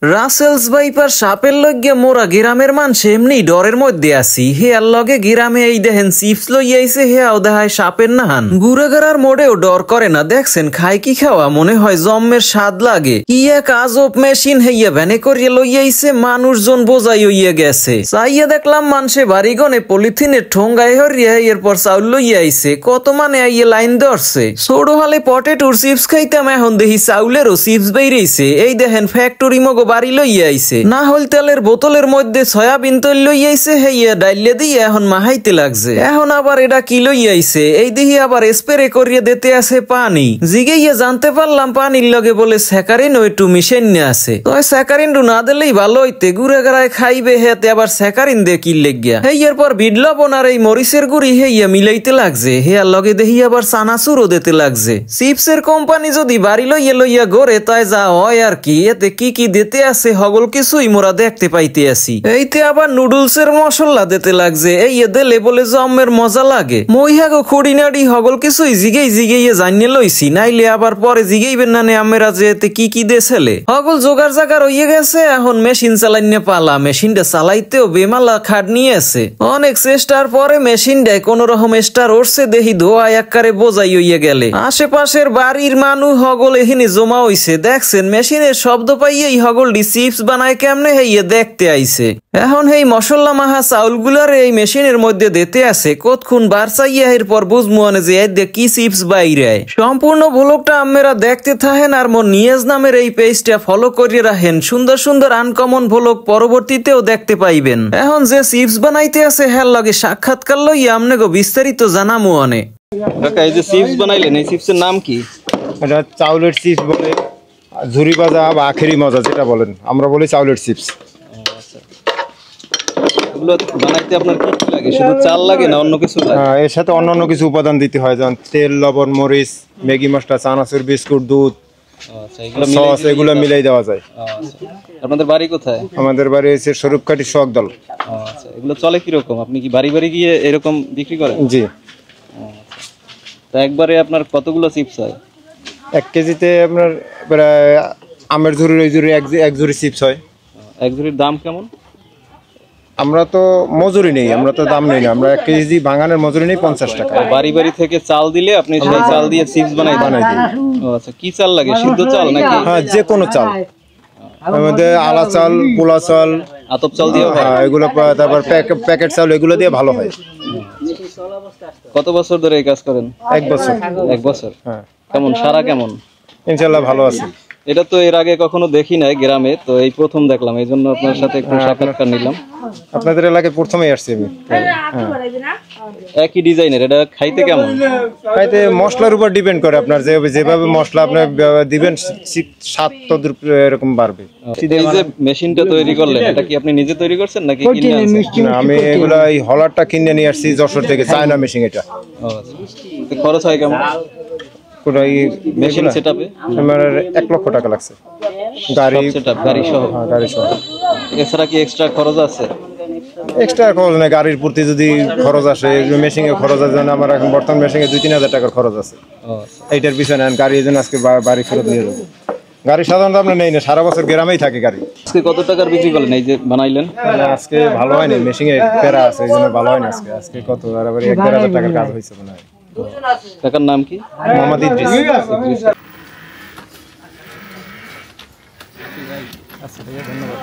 Russell's viper সাপের লইয়া মোরা গ্রামের মানুষ এমনি ডরের মধ্যে আছি। হেয়ার লগে গ্রামে এই দেখেন চিপস লইয়াইছে, হেয়াও দেখায় সাপের নাহান। গুড়াগাড়ার মোড়েও ডর করে না, দেখছেন খাই কি খাওয়া মনে হয় জম্মের স্বাদ লাগে। কি এক আজব মেশিন হেইয়া ভ্যানে করিয়া লইয়াইছে, মানুষজন বোঝাই হইয়া গেছে। চাইয়া দেখলাম মানুষে বাড়িগনে পলিথিনের ঠোঙ্গায় হরিয়া এরপর চাউল লইয়াইছে। কত মানে আইয়া লাইন ধরছে। ছোট হালে পটেটোর চিপস খাইতাম, এখন দেখি চাউলেরও চিপস বেরিয়েছে। এই দেখেন ফ্যাক্টরি মগো বাড়ি লইয়া আইছে। না হল তেলের বোতলের মধ্যে সয়াবিন তেল লইয়া আইছে, হেইয়া ডাইলে দিয়ে এখন মাহাইতে লাগছে। এখন আবার এটা কি লইয়া আইছে, এই দেখি আবার স্প্রে করিয়া দিতে আছে পানি। জিগাইয়া জানতে পারলাম পানির লগে বলে স্যাকারিন ও একটু মিশাইন আছে। তবে স্যাকারিন না দিলেই ভালো হইতে, গুড়ে গাড়ায় খাইবে হেতে আবার স্যাকারিন দিয়ে কি লেগিয়া। হেইয়ার পর বিট লবণ আর এই মরিচের গুড়ি হেইয়া মিলাইতে লাগছে। হেয়ার লগে দেখি আবার চানাচুরও দিতে লাগছে। চিপসের কোম্পানি যদি বাড়ি লইয়া লইয়া গড়ে তাই যা হয় আর কি। এতে কি কি দিতে আছে হগল কিছুই মোরা দেখতে পাইতে আসি। এইতে আবার নুডলসের মশলা দিতে লাগছে। এই দিলে বলে জম্মের মজা লাগে। মহিহাগো খুঁড়িনাড়ি হগল কিছুই জিগাইয়া জানিয়ে লইছি, নাইলে আবার পরে জিগাইবেন না নে আমেরা যে এতে কি কি দেছেলে। হগল জোগাড় জাগার হইয়া গেছে, এখন মেশিন চালাইনে পালা। মেশিনটা চালাইতেও বেমালা খাট নিয়ে আছে। অনেক চেষ্টার পরে মেশিনটায় কোন রকম স্টার উঠছে, দেখি ধোয়া এককারে বোঝাই হইয়া গেলে। আশেপাশের বাড়ির মানুষ হগল এখানে জমা হইছে। দেখছেন মেশিনের শব্দ পাইয়েই হগল চিপস বানায় কেমনে হেইয়া দেখতে আইছে। এখন হেই মশলা মাহা চাউলগুলার এই মেশিনের মধ্যে দিতে আছে। কতক্ষণ বার চাইয়া এরপর বুঝমু যে এদের কি চিপস বাইরে। সম্পূর্ণ ভ্লগটা আপনারা দেখতে থাকেন আর মোর নিয়াজ নামের এই পেজটা ফলো করিয়ে রাখেন। সুন্দর সুন্দর আনকমন ভ্লগ পরবর্তীতেও দেখতে পাইবেন। এখন যে চিপস বানাইতে আছে হের লগে সাক্ষাৎকার লইয়া আপনাকে বিস্তারিত জানামু অনে। কাকা এই যে চিপস বানাইলেন, এই চিপসের নাম কি? এটা চাউলের চিপস বলে, ঝুরি ভাজা বা আখেরি মজা যেটা বলেন, আমরা বলি চাউলের চিপস। এগুলো বানাইতে আপনার কি কি লাগে? শুধু চাল লাগে না অন্য কিছু লাগে? এর সাথে অন্যান্য কিছু উপাদান দিতে হয়, যেমন তেল, লবণ, মরিচ, ম্যাগি মশলা, চানাচুর, বিস্কুট, দুধ, সস, এগুলো মিলাই দেওয়া যায়। আপনাদের বাড়ি কোথায়? আমাদের বাড়ি হচ্ছে স্বরূপকাঠি সোহাগদল। আচ্ছা, এগুলো চলে কিরকম? আপনি কি বাড়ি বাড়ি গিয়ে এরকম বিক্রি করেন? জি। তা একবারে আপনার কতগুলো চিপস হয়? 1 কেজিতে আপনার প্রায় আমের ঝুড়ির ওই ঝুড়ি এক ঝুড়ি চিপস হয়। এক ঝুড়ির দাম কেমন? আমরা তো মজুরি নেই, আমরা তো দাম নেই না, আমরা 1 কেজি ভাঙানোর মজুরি নেই 50 টাকা। বাড়ি বাড়ি থেকে চাল দিলে আপনি সেই চাল দিয়ে চিপস বানাই দিই। আচ্ছা, কি চাল লাগে? সিদ্ধ চাল নাকি? হ্যাঁ, যে কোনো চাল। আমাদের আলা চাল, পোলা চাল, আতপ চাল দিয়ে হয় এগুলো, তারপর প্যাকেট চাল, এগুলো দিয়ে ভালো হয়। কত বছর ধরে এই কাজ করেন? 1 বছর। 1 বছর? হ্যাঁ। কেমন সারা কেমন? ইনশাআল্লাহ ভালো আছে। এটা তো এর আগে কখনো দেখি নাই গ্রামে, তো এই প্রথম দেখলাম, এই জন্য আপনার সাথে একটু সাক্ষাৎকার নিলাম। আপনাদের এলাকায় প্রথমেই আসছি আমি। একই ডিজাইনের, এটা খাইতে কেমন? খাইতে মশলার উপর ডিপেন্ড করে, আপনার যেভাবে মশলা আপনি দিবেন স্বাদ তো এরকম বাড়বে। এই যে মেশিনটা তৈরি করলেন, এটা কি আপনি নিজে তৈরি করছেন নাকি কিনে আনছেন? আমি এগুলা এই হলারটা কিনে নিয়ে আসছি যশোর থেকে, চায়না মেশিন এটা। আচ্ছা, খরচ হয় কেমন মেশিন সেটআপে? আমার 1 লক্ষ টাকা লাগছে, গাড়ি সেটআপ, গাড়ি সহ। হ্যাঁ, গাড়ি সহ। এছাড়া কি এক্সট্রা খরচ আছে? এক্সট্রা খরচ নেই, গাড়ির প্রতি যদি খরচ আসে, মেশিনে খরচ আছে। আমার এখন বর্তমান মেশিনে 2-3 হাজার টাকার খরচ আছে। এইটার পিছনে গাড়ি এই জন্য আজকে বাড়ি ফেরত নিয়ে যাবো। গাড়ি সাধারণত আপনার নেই না, সারা বছর গ্রামেই থাকে গাড়ি। আজকে কত টাকার বিক্রি করলেন এই যে বানাইলেন? আজকে ভালো হয়নি, মেশিনে প্যারা আছে, এই জন্য ভালো হয় না আজকে। আজকে কত আর 1-1.5 হাজার টাকার কাজ হয়েছে মনে হয়। টাকার নাম কি? মোহাম্মদ ইদ্রিস। আচ্ছা, ধন্যবাদ।